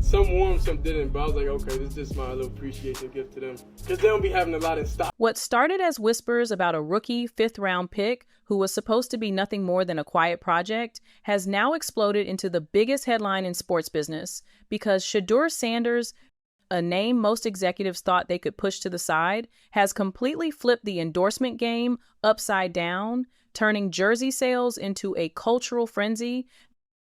Some warm, some didn't, but I was like, okay, this is just my little appreciation gift to them. Because they don't be having a lot in stock. What started as whispers about a rookie fifth-round pick who was supposed to be nothing more than a quiet project has now exploded into the biggest headline in sports business because Shedeur Sanders, a name most executives thought they could push to the side, has completely flipped the endorsement game upside down, turning jersey sales into a cultural frenzy,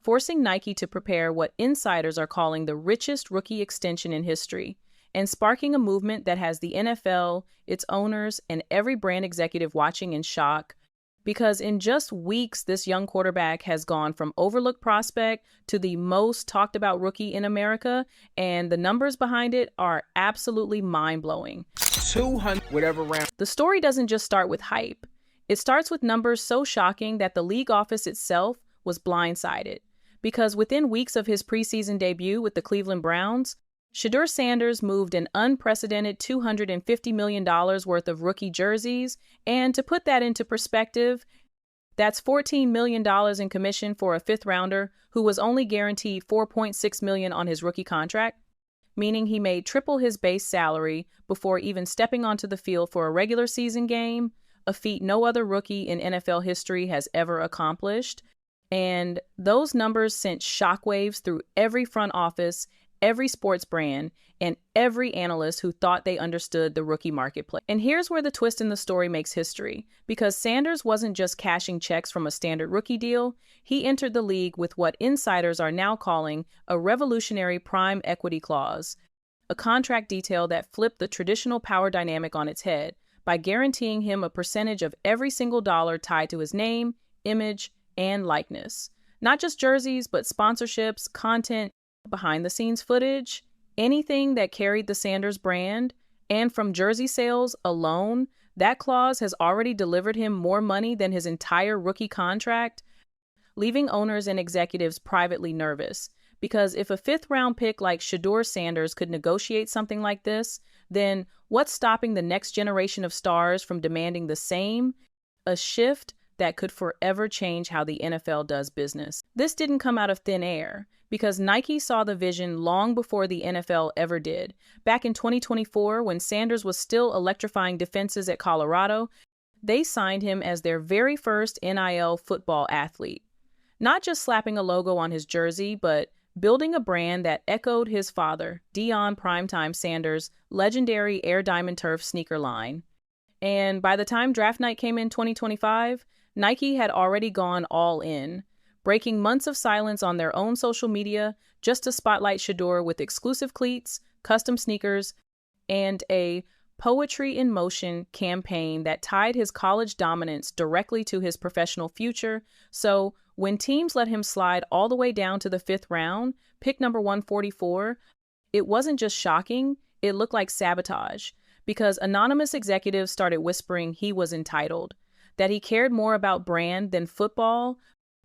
forcing Nike to prepare what insiders are calling the richest rookie extension in history, and sparking a movement that has the NFL, its owners, and every brand executive watching in shock. Because in just weeks, this young quarterback has gone from overlooked prospect to the most talked about rookie in America, and the numbers behind it are absolutely mind-blowing. 200 whatever round. The story doesn't just start with hype. It starts with numbers so shocking that the league office itself was blindsided. Because within weeks of his preseason debut with the Cleveland Browns, Shedeur Sanders moved an unprecedented $250 million worth of rookie jerseys, and to put that into perspective, that's $14 million in commission for a fifth-rounder who was only guaranteed $4.6 million on his rookie contract, meaning he made triple his base salary before even stepping onto the field for a regular season game, a feat no other rookie in NFL history has ever accomplished. And those numbers sent shockwaves through every front office, every sports brand, and every analyst who thought they understood the rookie marketplace. And here's where the twist in the story makes history, because Sanders wasn't just cashing checks from a standard rookie deal. He entered the league with what insiders are now calling a revolutionary prime equity clause, a contract detail that flipped the traditional power dynamic on its head by guaranteeing him a percentage of every single dollar tied to his name, image, and likeness. Not just jerseys, but sponsorships, content, behind-the-scenes footage, anything that carried the Sanders brand. And from jersey sales alone, that clause has already delivered him more money than his entire rookie contract, leaving owners and executives privately nervous. Because if a fifth-round pick like Shedeur Sanders could negotiate something like this, then what's stopping the next generation of stars from demanding the same? A shift that could forever change how the NFL does business. This didn't come out of thin air, because Nike saw the vision long before the NFL ever did. Back in 2024, when Sanders was still electrifying defenses at Colorado, they signed him as their very first NIL football athlete. Not just slapping a logo on his jersey, but building a brand that echoed his father, Deion Primetime Sanders' legendary Air Diamond Turf sneaker line. And by the time draft night came in 2025, Nike had already gone all in, breaking months of silence on their own social media just to spotlight Shedeur with exclusive cleats, custom sneakers, and a Poetry in Motion campaign that tied his college dominance directly to his professional future. So when teams let him slide all the way down to the fifth round, pick number 144, it wasn't just shocking, it looked like sabotage, because anonymous executives started whispering he was entitled, that he cared more about brand than football.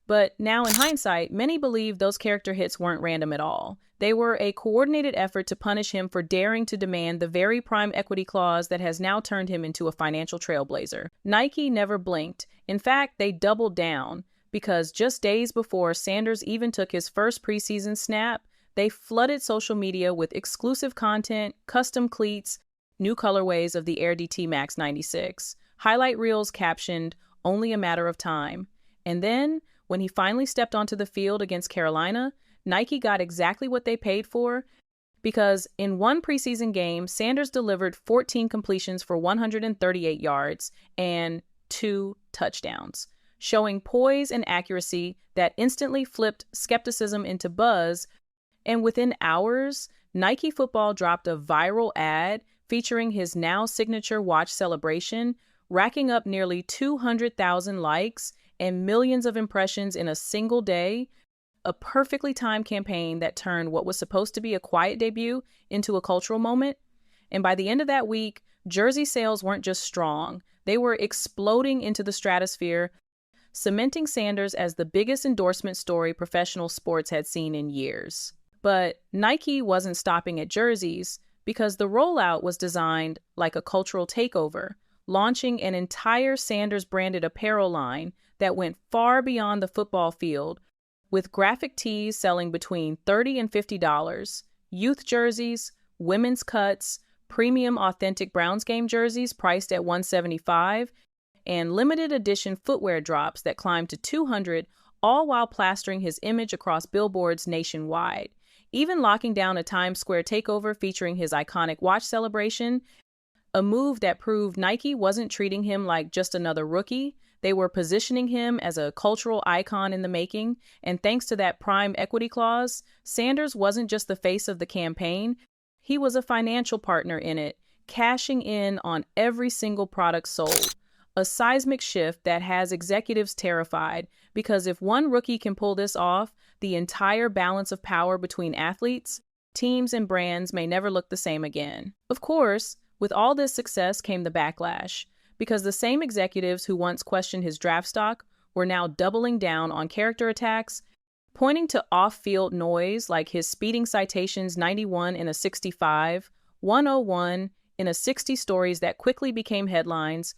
But now in hindsight, many believe those character hits weren't random at all. They were a coordinated effort to punish him for daring to demand the very prime equity clause that has now turned him into a financial trailblazer. Nike never blinked. In fact, they doubled down, because just days before Sanders even took his first preseason snap, they flooded social media with exclusive content, custom cleats, new colorways of the Air DT Max 96. Highlight reels captioned, "Only a matter of time." And then, when he finally stepped onto the field against Carolina, Nike got exactly what they paid for, because in one preseason game, Sanders delivered 14 completions for 138 yards and 2 touchdowns, showing poise and accuracy that instantly flipped skepticism into buzz. And within hours, Nike Football dropped a viral ad featuring his now signature watch celebration, racking up nearly 200,000 likes and millions of impressions in a single day, a perfectly timed campaign that turned what was supposed to be a quiet debut into a cultural moment. And by the end of that week, jersey sales weren't just strong, they were exploding into the stratosphere, cementing Sanders as the biggest endorsement story professional sports had seen in years. But Nike wasn't stopping at jerseys, because the rollout was designed like a cultural takeover, launching an entire Sanders-branded apparel line that went far beyond the football field, with graphic tees selling between $30 and $50, youth jerseys, women's cuts, premium authentic Browns game jerseys priced at $175, and limited edition footwear drops that climbed to $200, all while plastering his image across billboards nationwide, even locking down a Times Square takeover featuring his iconic watch celebration, a move that proved Nike wasn't treating him like just another rookie. They were positioning him as a cultural icon in the making, and thanks to that prime equity clause, Sanders wasn't just the face of the campaign, he was a financial partner in it, cashing in on every single product sold. A seismic shift that has executives terrified, because if one rookie can pull this off, the entire balance of power between athletes, teams, and brands may never look the same again. Of course, with all this success came the backlash, because the same executives who once questioned his draft stock were now doubling down on character attacks, pointing to off-field noise like his speeding citations 91 in a 65, 101 in a 60 stories that quickly became headlines,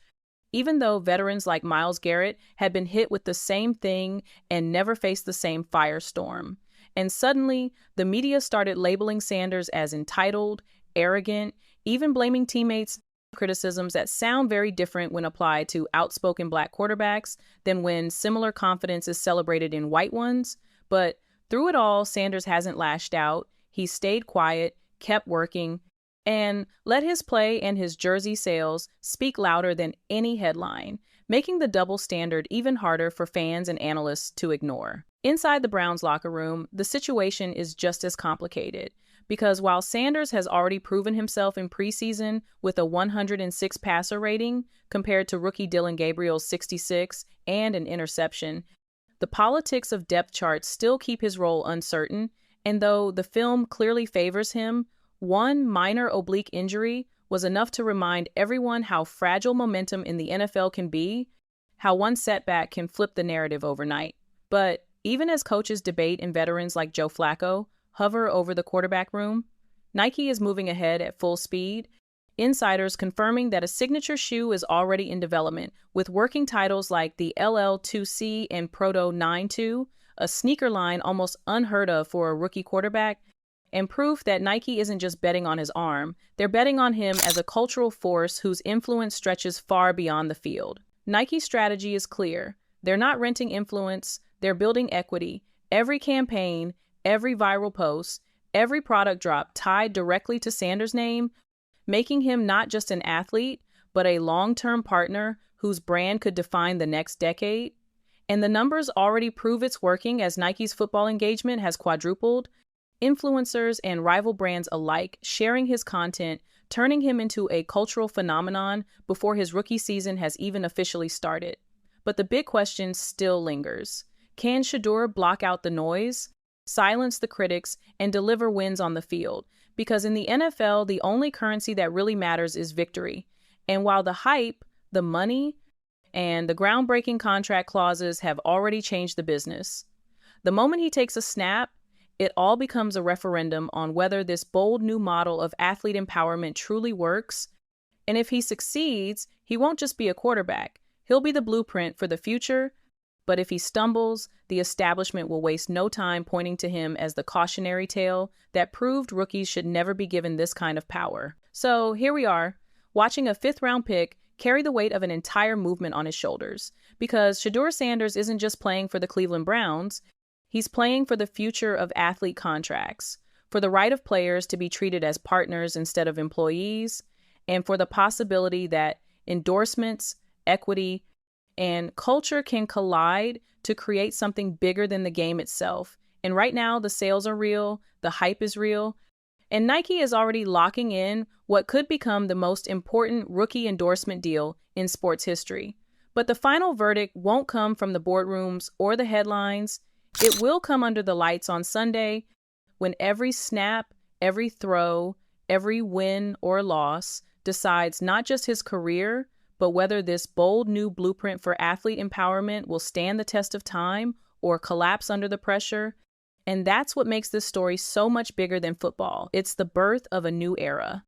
even though veterans like Myles Garrett had been hit with the same thing and never faced the same firestorm. And suddenly, the media started labeling Sanders as entitled, arrogant, even blaming teammates criticisms that sound very different when applied to outspoken Black quarterbacks than when similar confidence is celebrated in white ones. But through it all, Sanders hasn't lashed out. He stayed quiet, kept working, and let his play and his jersey sales speak louder than any headline, making the double standard even harder for fans and analysts to ignore. Inside the Browns locker room, the situation is just as complicated, because while Sanders has already proven himself in preseason with a 106 passer rating compared to rookie Dylan Gabriel's 66 and an interception, the politics of depth charts still keep his role uncertain, and though the film clearly favors him, one minor oblique injury was enough to remind everyone how fragile momentum in the NFL can be, how one setback can flip the narrative overnight. But even as coaches debate and veterans like Joe Flacco hover over the quarterback room, Nike is moving ahead at full speed, insiders confirming that a signature shoe is already in development, with working titles like the LL2C and Proto 92, a sneaker line almost unheard of for a rookie quarterback, and proof that Nike isn't just betting on his arm, they're betting on him as a cultural force whose influence stretches far beyond the field. Nike's strategy is clear. They're not renting influence, they're building equity. Every campaign, every viral post, every product drop tied directly to Sanders' name, making him not just an athlete, but a long-term partner whose brand could define the next decade. And the numbers already prove it's working, as Nike's football engagement has quadrupled, influencers and rival brands alike sharing his content, turning him into a cultural phenomenon before his rookie season has even officially started. But the big question still lingers. Can Shedeur block out the noise, silence the critics, and deliver wins on the field? Because in the NFL, the only currency that really matters is victory. And while the hype, the money, and the groundbreaking contract clauses have already changed the business, the moment he takes a snap, it all becomes a referendum on whether this bold new model of athlete empowerment truly works. And if he succeeds, he won't just be a quarterback. He'll be the blueprint for the future. But if he stumbles, the establishment will waste no time pointing to him as the cautionary tale that proved rookies should never be given this kind of power. So here we are, watching a fifth-round pick carry the weight of an entire movement on his shoulders. Because Shedeur Sanders isn't just playing for the Cleveland Browns, he's playing for the future of athlete contracts, for the right of players to be treated as partners instead of employees, and for the possibility that endorsements, equity, and culture can collide to create something bigger than the game itself. And right now, the sales are real, the hype is real, and Nike is already locking in what could become the most important rookie endorsement deal in sports history. But the final verdict won't come from the boardrooms or the headlines. It will come under the lights on Sunday, when every snap, every throw, every win or loss decides not just his career, but whether this bold new blueprint for athlete empowerment will stand the test of time or collapse under the pressure. And that's what makes this story so much bigger than football. It's the birth of a new era.